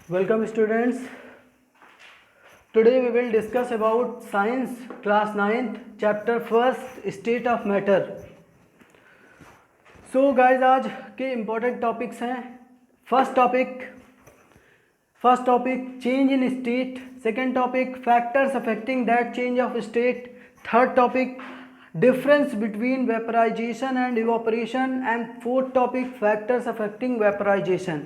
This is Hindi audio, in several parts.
Welcome students. Today we will discuss about science class 9th chapter 1st state of matter. So guys आज के important topics हैं. First topic change in state. Second topic factors affecting that change of state. Third topic difference between vaporization and evaporation, and fourth topic factors affecting vaporization.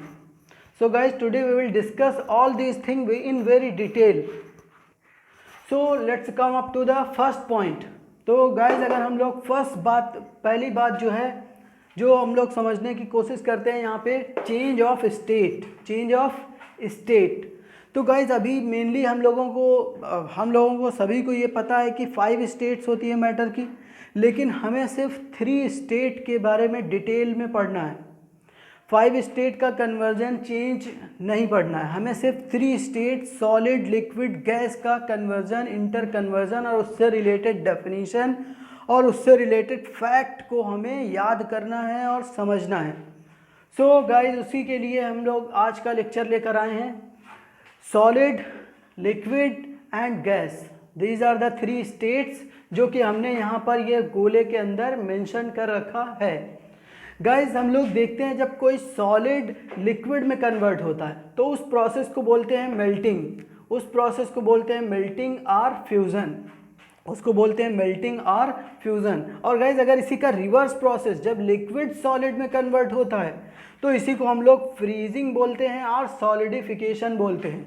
So guys today we will discuss all these things in very detail. So let's come up to the first point. तो guys अगर हम लोग पहली बात जो है जो हम लोग समझने की कोशिश करते हैं यहाँ पे चेंज ऑफ स्टेट. तो गाइज अभी मेनली हम लोगों को सभी को ये पता है कि 5 स्टेट्स होती है मैटर की, लेकिन हमें सिर्फ 3 स्टेट के बारे में डिटेल में पढ़ना है. 5 स्टेट का कन्वर्जन चेंज नहीं पढ़ना है, हमें सिर्फ 3 स्टेट सॉलिड लिक्विड गैस का कन्वर्जन, इंटर कन्वर्जन और उससे रिलेटेड डेफिनेशन और उससे रिलेटेड फैक्ट को हमें याद करना है और समझना है. सो गाइज उसी के लिए हम लोग आज का लेक्चर लेकर आए हैं. Solid liquid and gas, these are the 3 states जो कि हमने यहाँ पर ये गोले के अंदर मेंशन कर रखा है. गाइज हम लोग देखते हैं जब कोई सॉलिड लिक्विड में कन्वर्ट होता है तो उस प्रोसेस को बोलते हैं मेल्टिंग. उस प्रोसेस को बोलते हैं मेल्टिंग और फ्यूज़न. और गाइज अगर इसी का रिवर्स प्रोसेस जब लिक्विड सॉलिड में कन्वर्ट होता है तो इसी को हम लोग फ्रीजिंग बोलते हैं और सॉलिडिफिकेशन बोलते हैं.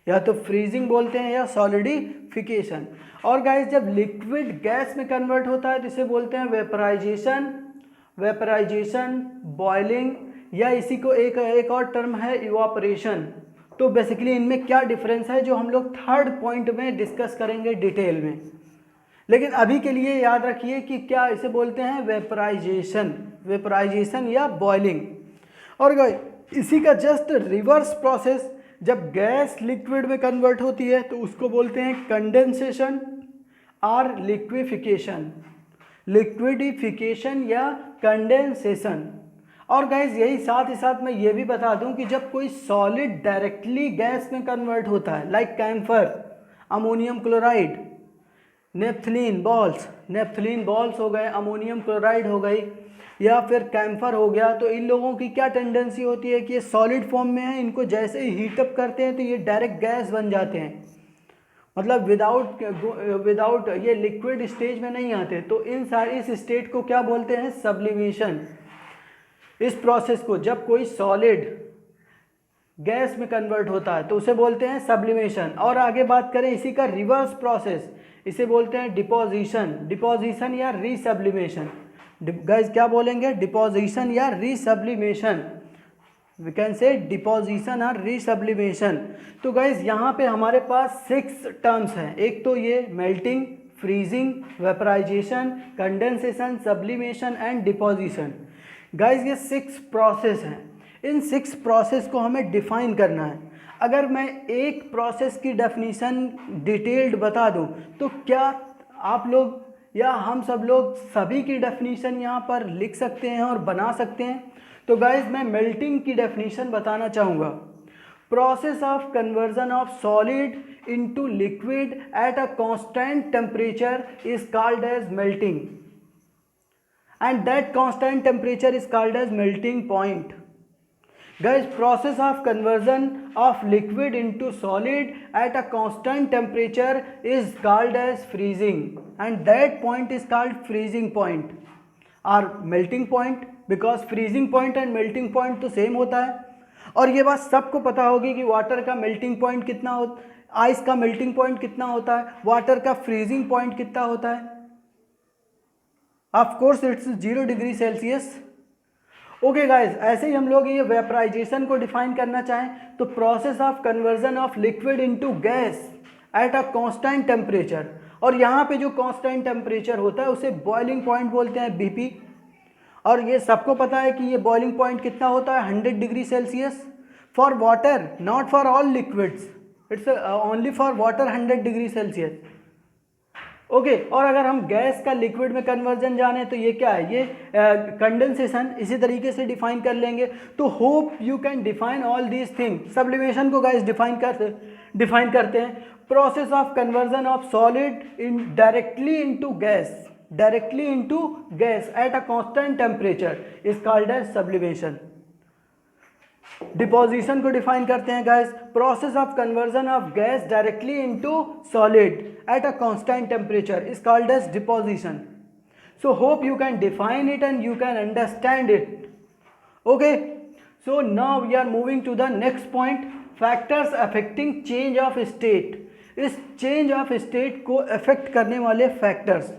या तो फ्रीजिंग बोलते हैं या सॉलिडिफिकेशन. और गाइज जब लिक्विड गैस में कन्वर्ट होता है तो इसे बोलते हैं वेपराइजेशन, बॉइलिंग, या इसी को एक और टर्म है इवापोरेशन. तो बेसिकली इनमें क्या डिफरेंस है जो हम लोग थर्ड पॉइंट में डिस्कस करेंगे डिटेल में. लेकिन अभी के लिए याद रखिए कि क्या इसे बोलते हैं वेपराइजेशन या बॉइलिंग. और इसी का जस्ट रिवर्स प्रोसेस जब गैस लिक्विड में कन्वर्ट होती है तो उसको बोलते हैं कंडेंसेशन और लिक्विडिफिकेशन या कंडेंसेशन. और गाइज यही साथ ही साथ मैं ये भी बता दूं कि जब कोई सॉलिड डायरेक्टली गैस में कन्वर्ट होता है like camphor, ammonium chloride, naphthalene balls हो गए, अमोनियम क्लोराइड हो गई या फिर कैम्फर हो गया, तो इन लोगों की क्या टेंडेंसी होती है कि ये सॉलिड फॉर्म में है, इनको जैसे ही हीटअप करते हैं तो ये डायरेक्ट गैस बन जाते हैं, मतलब विदाउट ये लिक्विड स्टेज में नहीं आते. तो इस स्टेट को क्या बोलते हैं? सब्लिमेशन. इस प्रोसेस को जब कोई सॉलिड गैस में कन्वर्ट होता है तो उसे बोलते हैं सब्लिमेशन. और आगे बात करें इसी का रिवर्स प्रोसेस, इसे बोलते हैं डिपोजिशन या रीसब्लिमेशन. गाइस क्या बोलेंगे? डिपोजिशन या रीसब्लिमेशन. वी कैन से डिपोजिशन और रीसब्लिमेशन. तो गाइज यहाँ पे हमारे पास 6 टर्म्स हैं. एक तो ये melting, freezing, vaporisation, condensation, sublimation and deposition. Guys ये 6 प्रोसेस हैं. इन 6 प्रोसेस को हमें डिफाइन करना है. अगर मैं एक प्रोसेस की डेफिनेशन डिटेल्ड बता दूं तो क्या आप लोग या हम सब लोग सभी की डेफिनेशन यहाँ पर लिख सकते हैं और बना सकते हैं? तो गाइज मैं मेल्टिंग की डेफिनेशन बताना चाहूँगा. Process of conversion of solid into liquid at a constant temperature is called as melting, and that constant temperature is called as melting point. Guys, process of conversion of liquid into solid at a constant temperature is called as freezing, and that point is called freezing point or melting point, because freezing point and melting point तो सेम होता है. और ये बात सबको पता होगी कि वाटर का मेल्टिंग पॉइंट कितना होता है, आइस का मेल्टिंग पॉइंट कितना होता है, वाटर का फ्रीजिंग पॉइंट कितना होता है. Of course it's 0 degree Celsius. Okay guys, ऐसे ही हम लोग ये वेपराइजेशन को डिफाइन करना चाहें तो process of conversion of liquid into gas at a constant temperature. और यहाँ पे जो कांस्टेंट टेम्परेचर होता है उसे बॉइलिंग पॉइंट बोलते हैं BP. और ये सबको पता है कि ये बॉइलिंग पॉइंट कितना होता है 100 degree Celsius for water, not for all liquids. It's only for water 100 degree Celsius. Okay और अगर हम गैस का लिक्विड में कन्वर्जन जाने तो ये क्या है, ये कंडेंसेशन इसी तरीके से डिफाइन कर लेंगे। तो hope you can define all these thing. Sublimation को गाइस डिफाइन करते हैं, process of conversion of solid in directly into gas at a constant temperature is called as sublimation. Deposition को डिफाइन करते हैं guys, process of conversion of gas directly into solid at a constant temperature is called as deposition. So hope you can define it and you can understand it. Okay so now we are moving to the next point, factors affecting change of state. इस चेंज ऑफ स्टेट को अफेक्ट करने वाले फैक्टर्स,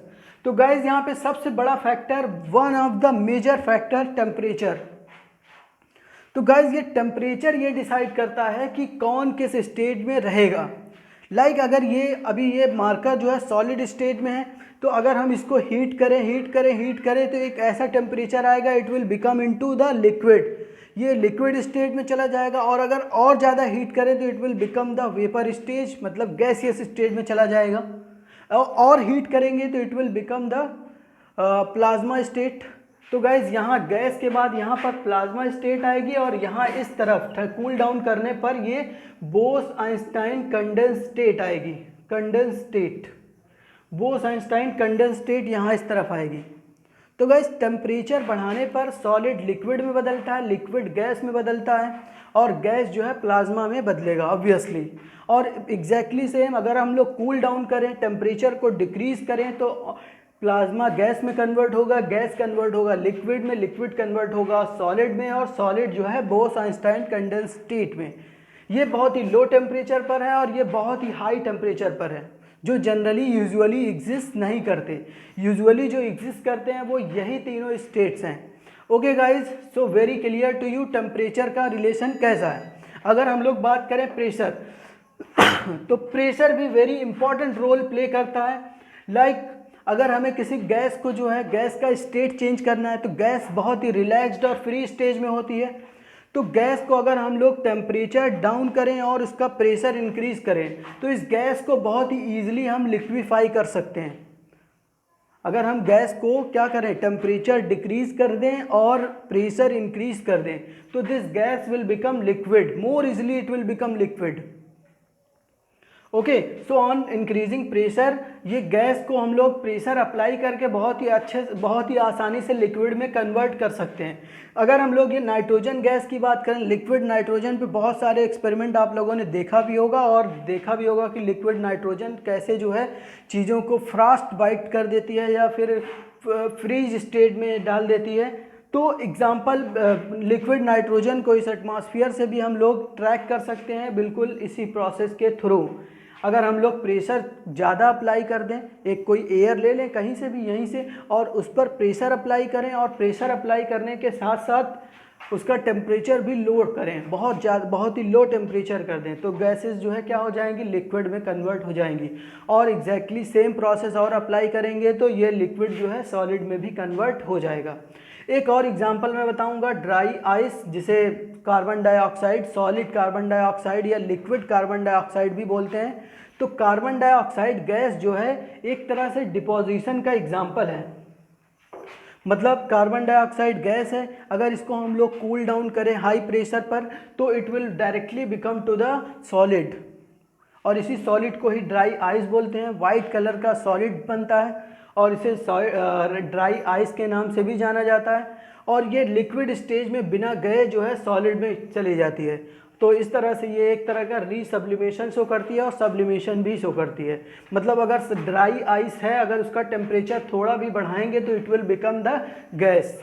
तो गाइज यहाँ पे सबसे बड़ा factor, one of the major factor, temperature. तो गाइज ये टेम्परेचर ये डिसाइड करता है कि कौन किस स्टेट में रहेगा। लाइक अगर ये अभी ये मार्कर जो है सॉलिड स्टेट में है, तो अगर हम इसको हीट करें तो एक ऐसा टेम्परेचर आएगा, it will become into the liquid, ये लिक्विड स्टेट में चला जाएगा। और अगर और ज़्यादा हीट करें तो it will become the vapour stage, मतलब गैसियस स्टेज में चला जाएगा। और हीट करेंगे तो it will become the plasma state. तो गाइज यहाँ गैस के बाद यहाँ पर प्लाज्मा स्टेट आएगी और यहाँ इस तरफ कूल डाउन करने पर ये बोस आइंस्टाइन कंडेंस स्टेट आएगी, बोस आइंस्टाइन कंडेंस स्टेट यहाँ इस तरफ आएगी। तो गाइज टेम्परेचर बढ़ाने पर सॉलिड लिक्विड में बदलता है, लिक्विड गैस में बदलता है और गैस जो है प्लाज्मा में बदलेगा ऑब्वियसली। और एग्जैक्टली सेम अगर हम लोग कूल डाउन करें, टेम्परेचर को डिक्रीज करें तो प्लाज्मा गैस में कन्वर्ट होगा, गैस कन्वर्ट होगा लिक्विड में, लिक्विड कन्वर्ट होगा सॉलिड में और सॉलिड जो है बोस आइंस्टाइन कंडेंस स्टेट में। ये बहुत ही लो टेम्परेचर पर है और ये बहुत ही हाई टेम्परेचर पर है, जो जनरली यूजुअली एग्जिस्ट नहीं करते। यूजुअली जो एग्जिस्ट करते हैं वो यही तीनों स्टेट्स हैं। Okay guys, so very clear to you temperature का रिलेशन कैसा है। अगर हम लोग बात करें प्रेशर तो प्रेशर भी वेरी इंपॉर्टेंट रोल प्ले करता है। लाइक अगर हमें किसी गैस को जो है गैस का स्टेट चेंज करना है तो गैस बहुत ही रिलैक्स्ड और फ्री स्टेज में होती है। तो गैस को अगर हम लोग टेम्परेचर डाउन करें और उसका प्रेशर इंक्रीज करें तो इस गैस को बहुत ही ईजिली हम लिक्विफाई कर सकते हैं। अगर हम गैस को क्या करें, टेम्परेचर डिक्रीज कर दें और प्रेशर इंक्रीज कर दें तो this gas will become liquid, more easily it will become liquid. Okay so on increasing pressure, ये गैस को हम लोग प्रेशर अप्लाई करके बहुत ही आसानी से लिक्विड में कन्वर्ट कर सकते हैं। अगर हम लोग ये नाइट्रोजन गैस की बात करें, लिक्विड नाइट्रोजन पे बहुत सारे एक्सपेरिमेंट आप लोगों ने देखा भी होगा कि लिक्विड नाइट्रोजन कैसे जो है चीज़ों को फ्रास्ट बाइट कर देती है या फिर फ्रीज स्टेट में डाल देती है। तो एग्जाम्पल लिक्विड नाइट्रोजन को इस एटमॉस्फेयर से भी हम लोग ट्रैक कर सकते हैं बिल्कुल इसी प्रोसेस के थ्रू। अगर हम लोग प्रेशर ज़्यादा अप्लाई कर दें, एक कोई एयर ले लें कहीं से भी यहीं से और उस पर प्रेशर अप्लाई करें और प्रेशर अप्लाई करने के साथ साथ उसका टेम्परेचर भी लो करें, बहुत ही लो टेम्परेचर कर दें तो गैसेस जो है क्या हो जाएंगी, लिक्विड में कन्वर्ट हो जाएंगी। और एग्जैक्टली सेम प्रोसेस और अप्लाई करेंगे तो ये लिक्विड जो है सॉलिड में भी कन्वर्ट हो जाएगा। एक और एग्जांपल मैं बताऊंगा, ड्राई आइस, जिसे carbon dioxide, solid carbon dioxide या लिक्विड कार्बन डाइऑक्साइड भी बोलते हैं। तो कार्बन डाइऑक्साइड गैस जो है एक तरह से डिपोजिशन का एग्जांपल है। मतलब कार्बन डाइऑक्साइड गैस है, अगर इसको हम लोग कूल डाउन करें हाई प्रेशर पर तो it will directly become to the solid और इसी सॉलिड को ही ड्राई आइस बोलते हैं। वाइट कलर का सॉलिड बनता है और इसे ड्राई आइस के नाम से भी जाना जाता है और ये लिक्विड स्टेज में बिना गए जो है सॉलिड में चली जाती है। तो इस तरह से ये एक तरह का रीसब्लिमेशन शो करती है और सब्लिमेशन भी शो करती है। मतलब अगर ड्राई आइस है, अगर उसका टेम्परेचर थोड़ा भी बढ़ाएंगे तो it will become the gas.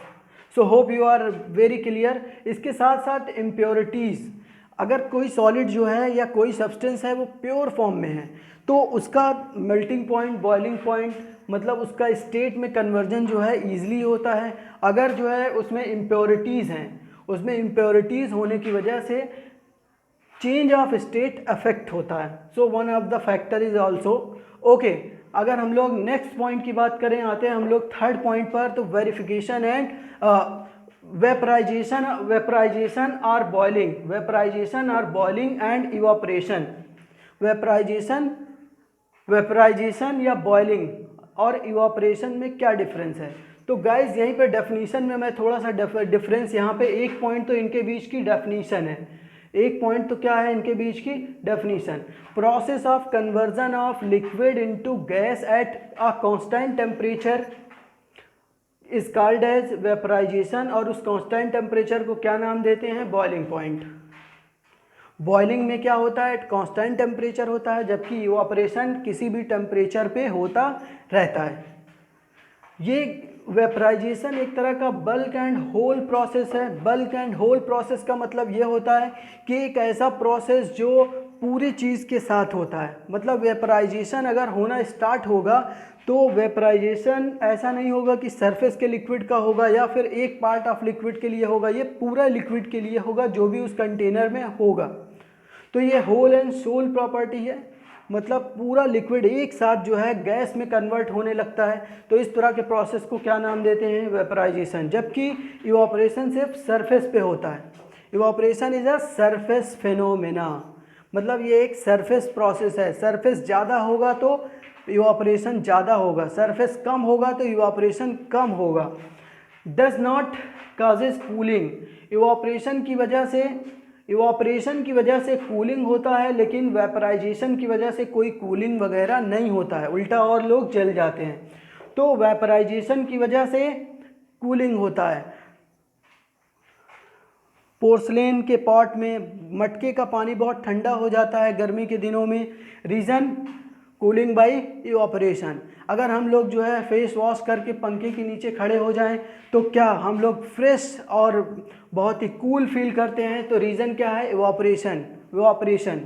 So hope you are very clear. इसके साथ साथ इम्प्योरिटीज़, अगर कोई सॉलिड जो है या कोई सब्सटेंस है वो प्योर फॉर्म में है तो उसका मेल्टिंग पॉइंट, बॉइलिंग पॉइंट, मतलब उसका स्टेट में कन्वर्जन जो है ईजिली होता है। अगर जो है उसमें इम्प्योरिटीज़ हैं, उसमें इम्प्योरिटीज़ होने की वजह से चेंज ऑफ स्टेट अफेक्ट होता है। So one of the factor is also okay. अगर हम लोग नेक्स्ट पॉइंट की बात करें, आते हैं हम लोग थर्ड पॉइंट पर, तो वेरिफिकेशन एंड वेपराइजेशन और बॉइलिंग एंड इवापोरेशन। वेपराइजेशन या बॉइलिंग और इवापोरेशन में क्या डिफरेंस है। तो गाइज यहीं पे डेफिनीशन में मैं थोड़ा सा डिफरेंस यहाँ पे एक पॉइंट तो इनके बीच की डेफिनीशन है, एक पॉइंट तो क्या है इनके बीच की definition. Process of conversion of liquid into gas at a constant temperature is called as vaporisation, और उस कांस्टेंट टेम्परेचर को क्या नाम देते हैं, बॉइलिंग पॉइंट। बॉइलिंग में क्या होता है, कांस्टेंट टेम्परेचर होता है, जबकि इवापोरेशन किसी भी टेम्परेचर पे होता रहता है। ये वेपराइजेशन एक तरह का बल्क एंड होल प्रोसेस है। बल्क एंड होल प्रोसेस का मतलब ये होता है कि एक ऐसा प्रोसेस जो पूरी चीज़ के साथ होता है। मतलब वेपराइजेशन अगर होना स्टार्ट होगा तो वेपराइजेशन ऐसा नहीं होगा कि सरफेस के लिक्विड का होगा या फिर एक पार्ट ऑफ लिक्विड के लिए होगा, ये पूरा लिक्विड के लिए होगा जो भी उस कंटेनर में होगा। तो ये होल एंड सोल प्रॉपर्टी है, मतलब पूरा लिक्विड एक साथ जो है गैस में कन्वर्ट होने लगता है। तो इस तरह के प्रोसेस को क्या नाम देते हैं, वेपराइजेशन। जबकि इवापोरेशन सिर्फ सरफेस पे होता है। Evaporation is a surface phenomena, मतलब ये एक सरफेस प्रोसेस है। सरफेस ज़्यादा होगा तो इवापोरेशन ज़्यादा होगा, सरफेस कम होगा तो इवापोरेशन कम होगा। Does not causes cooling, evaporation की वजह से कूलिंग होता है, लेकिन वेपराइजेशन की वजह से कोई कूलिंग वगैरह नहीं होता है, उल्टा और लोग जल जाते हैं। तो वेपराइजेशन की वजह से कूलिंग होता है। पोर्सलेन के पॉट में मटके का पानी बहुत ठंडा हो जाता है गर्मी के दिनों में, रीज़न कूलिंग बाय इवापोरेशन। अगर हम लोग जो है फेस वॉश करके पंखे के नीचे खड़े हो जाएं तो क्या हम लोग फ्रेश और बहुत ही कूल फील करते हैं, तो रीज़न क्या है, evaporation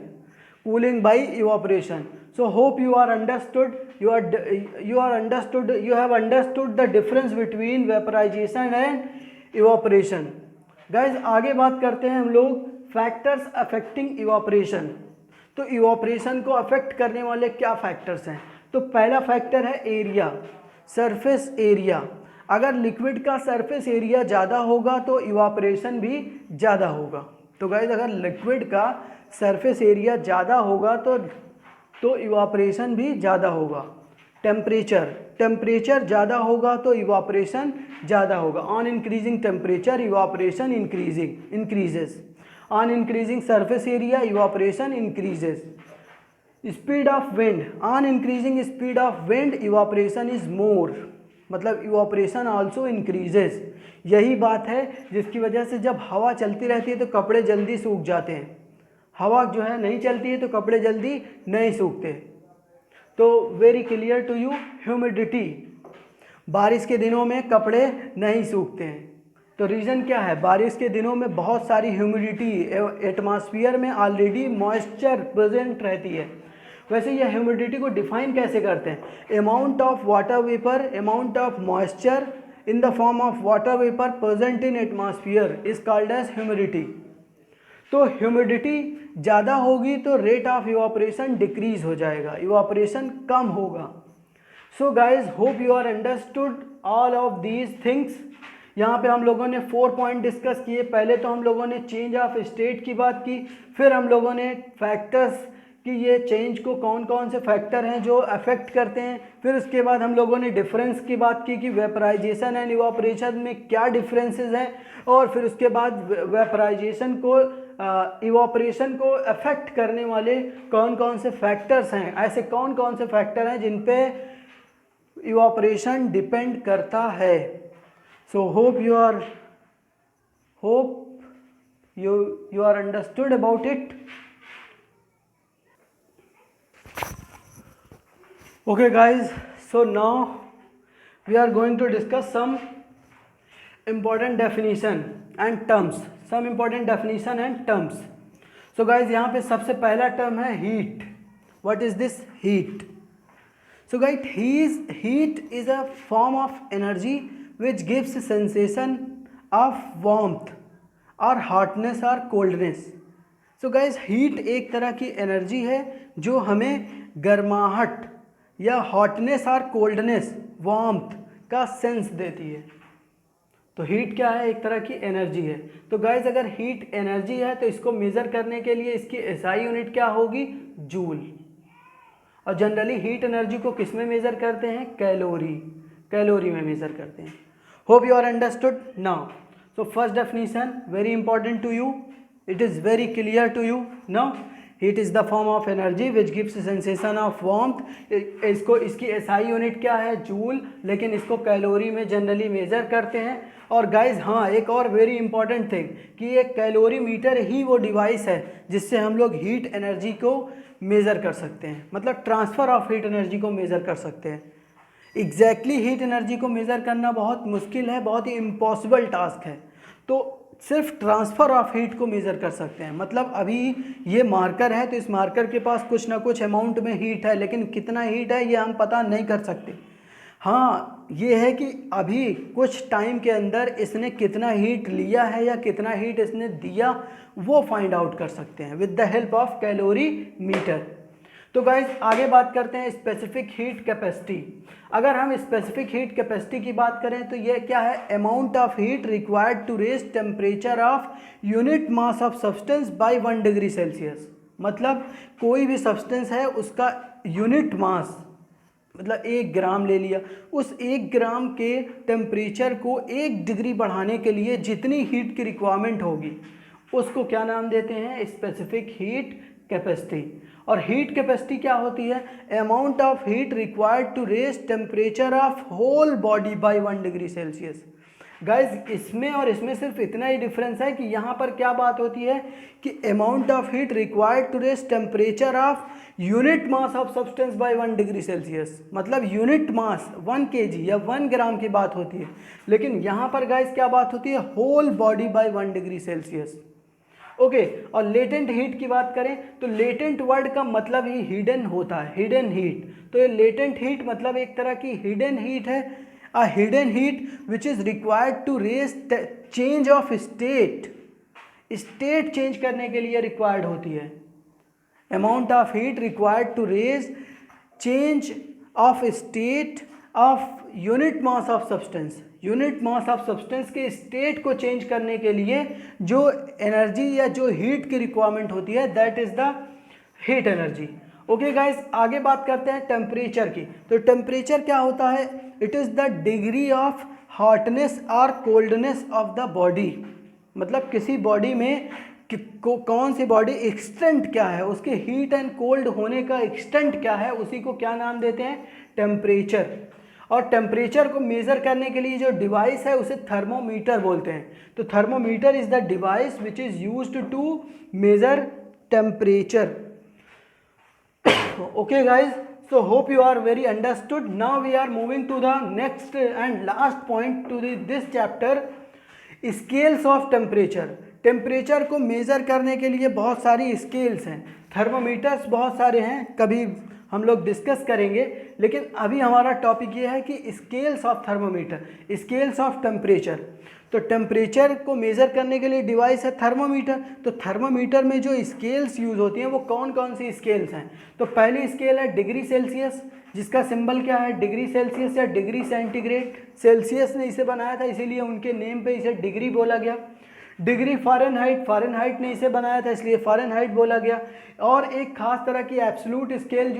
cooling bye evaporation. So hope you have understood the difference between vaporization and evaporation। Guys आगे बात करते हैं हम लोग फैक्टर्स अफेक्टिंग इवापोरेशन। तो इवापोरेशन को अफेक्ट करने वाले क्या फैक्टर्स हैं। तो पहला फैक्टर है एरिया, सरफेस एरिया। अगर लिक्विड का सरफेस एरिया ज़्यादा होगा तो इवापोरेशन भी ज़्यादा होगा। तो गाइज अगर लिक्विड का सरफेस एरिया ज़्यादा होगा तो इवापोरेशन भी ज़्यादा होगा। टेम्परेचर ज़्यादा होगा तो इवापोरेशन ज़्यादा होगा। On increasing temperature evaporation increases, on increasing surface area evaporation increases. Speed of wind, on increasing speed of wind evaporation is more, मतलब इवापोरेशन आल्सो इंक्रीजेस। यही बात है जिसकी वजह से जब हवा चलती रहती है तो कपड़े जल्दी सूख जाते हैं, हवा जो है नहीं चलती है तो कपड़े जल्दी नहीं सूखते। तो very clear to you, humidity, बारिश के दिनों में कपड़े नहीं सूखते हैं। तो रीज़न क्या है, बारिश के दिनों में बहुत सारी ह्यूमिडिटी, एटमॉस्फेयर में ऑलरेडी मॉइस्चर प्रेजेंट रहती है। वैसे ये ह्यूमिडिटी को डिफाइन कैसे करते हैं, amount of water vapour, amount of moisture in the form of water vapour present in atmosphere is called as humidity. तो ह्यूमिडिटी ज़्यादा होगी तो रेट ऑफ इवापोरेशन डिक्रीज हो जाएगा, इवापोरेशन कम होगा। So guys hope you are understood all of these things. यहाँ पे हम लोगों ने 4 पॉइंट डिस्कस किए। पहले तो हम लोगों ने चेंज ऑफ स्टेट की बात की, फिर हम लोगों ने फैक्टर्स कि ये चेंज को कौन कौन से फैक्टर हैं जो अफेक्ट करते हैं, फिर उसके बाद हम लोगों ने डिफरेंस की बात की कि वेपराइजेशन एंड इवापोरेशन में क्या डिफरेंसेस हैं, और फिर उसके बाद वेपराइजेशन को इवापोरेशन को अफेक्ट करने वाले कौन कौन से फैक्टर्स हैं, ऐसे कौन कौन से फैक्टर हैं जिन पे इवापोरेशन डिपेंड करता है। So hope you are understood about it. Okay guys, so now we are going to discuss some important definition and terms, so guys यहाँ पे सबसे पहला टर्म है heat. what is this heat? So guys heat is a form of energy which gives a sensation of warmth or hotness or coldness। So guys heat एक तरह की एनर्जी है जो हमें गर्माहट या हॉटनेस और कोल्डनेस, वार्मथ का सेंस देती है। तो हीट क्या है, एक तरह की एनर्जी है। तो गाइज अगर हीट एनर्जी है तो इसको मेज़र करने के लिए इसकी एसआई यूनिट क्या होगी, जूल। और जनरली हीट एनर्जी को किस में मेज़र करते हैं? कैलोरी में मेज़र करते हैं। Hope you are understood now. So first definition very important to you, it is very clear to you now. Heat is the form of energy which gives sensation of warmth. इसकी एसआई यूनिट क्या है? जूल, लेकिन इसको कैलोरी में जनरली मेज़र करते हैं। और गाइज हाँ, एक और वेरी इंपॉर्टेंट थिंग कि एक कैलोरीमीटर ही वो डिवाइस है जिससे हम लोग हीट एनर्जी को मेज़र कर सकते हैं, मतलब ट्रांसफ़र ऑफ हीट एनर्जी को मेज़र कर सकते हैं। एग्जैक्टली हीट एनर्जी को मेज़र करना बहुत मुश्किल है, बहुत ही इम्पॉसिबल टास्क है। तो सिर्फ ट्रांसफ़र ऑफ हीट को मेज़र कर सकते हैं। मतलब अभी ये मार्कर है तो इस मार्कर के पास कुछ ना कुछ अमाउंट में हीट है, लेकिन कितना हीट है ये हम पता नहीं कर सकते। हाँ, ये है कि अभी कुछ टाइम के अंदर इसने कितना हीट लिया है या कितना हीट इसने दिया, वो फाइंड आउट कर सकते हैं with the help of calorimeter. तो गाइज आगे बात करते हैं स्पेसिफिक हीट कैपेसिटी। अगर हम स्पेसिफिक हीट कैपेसिटी की बात करें तो ये क्या है? Amount of heat required to raise temperature of unit mass of substance by 1 degree Celsius. मतलब कोई भी सब्सटेंस है उसका यूनिट मास, मतलब 1 ग्राम ले लिया, उस 1 ग्राम के टेम्परेचर को 1 डिग्री बढ़ाने के लिए जितनी हीट की रिक्वायरमेंट होगी उसको क्या नाम देते हैं? Specific heat capacity. और हीट कैपेसिटी क्या होती है? Amount of heat required to raise temperature of whole body by 1 degree Celsius. Guys इसमें और इसमें सिर्फ इतना ही डिफरेंस है कि यहाँ पर क्या बात होती है कि amount of heat required to raise temperature of unit mass of substance by 1 degree Celsius, मतलब यूनिट मास 1 kg या 1 ग्राम की बात होती है। लेकिन यहाँ पर गाइज क्या बात होती है? Whole body by 1 degree Celsius. Okay, और लेटेंट हीट की बात करें तो लेटेंट वर्ड का मतलब ही हिडन होता है, हिडन हीट। तो ये लेटेंट हीट मतलब एक तरह की हिडन हीट है। A hidden heat which is required to raise change of state, state change करने के लिए रिक्वायर्ड होती है। Amount of heat required to raise change of state of unit mass of substance, unit mass of substance के स्टेट को चेंज करने के लिए जो एनर्जी या जो हीट की रिक्वायरमेंट होती है that is the heat energy. Okay guys, आगे बात करते हैं टेम्परेचर की। तो टेम्परेचर क्या होता है? It is the degree of hotness और कोल्डनेस ऑफ द बॉडी। मतलब किसी बॉडी में कौन सी बॉडी एक्सटेंट क्या है, उसके हीट एंड कोल्ड होने का एक्सटेंट क्या है, उसी को क्या नाम देते हैं? टेम्परेचर। और टेम्परेचर को मेज़र करने के लिए जो डिवाइस है उसे थर्मोमीटर बोलते हैं। तो thermometer is the device which is used to measure temperature. Okay guys, so hope you are very understood. Now we are moving to the next and last point to this chapter, scales of temperature. Temperature को मेज़र करने के लिए बहुत सारी स्केल्स हैं, थर्मोमीटर्स बहुत सारे हैं, कभी हम लोग डिस्कस करेंगे। लेकिन अभी हमारा टॉपिक ये है कि scales of thermometer, scales of temperature. तो टेम्परेचर को मेज़र करने के लिए डिवाइस है थर्मोमीटर। तो थर्मोमीटर में जो स्केल्स यूज़ होती हैं वो कौन कौन सी स्केल्स हैं? तो पहली स्केल है डिग्री सेल्सियस, जिसका सिंबल क्या है? डिग्री सेल्सियस या डिग्री सेंटीग्रेड। सेल्सियस ने इसे बनाया था इसीलिए उनके नेम पे इसे डिग्री बोला गया। डिग्री फ़ारेनहाइट, फ़ारेनहाइट ने इसे बनाया था इसलिए फ़ारेनहाइट बोला गया। और एक खास तरह की एब्सोल्यूट स्केल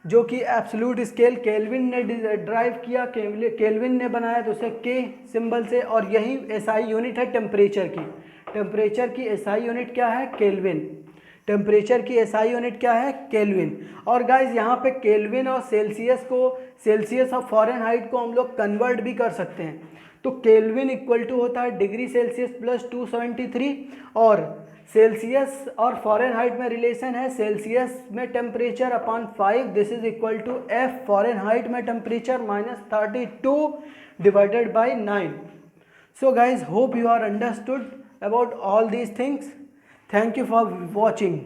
जो कि एब्सोल्यूट स्केल केल्विन ने ड्राइव किया, केल्विन ने बनाया तो उसे के सिंबल से। और यही एसआई यूनिट है टेम्परेचर की। टेम्परेचर की एसआई यूनिट क्या है? केल्विन। टेम्परेचर की एसआई यूनिट क्या है? केल्विन। और गाइज यहाँ पे केल्विन और सेल्सियस और फ़ारेनहाइट को हम लोग कन्वर्ट भी कर सकते हैं। तो केल्विन इक्वल टू होता है डिग्री सेल्सियस प्लस 273। और सेल्सियस और फ़ारेनहाइट में रिलेशन है, सेल्सियस में temperature upon 5 this is equal to F Fahrenheit में temperature -32 divided by 9। So guys hope you are understood about all these things. Thank you for watching.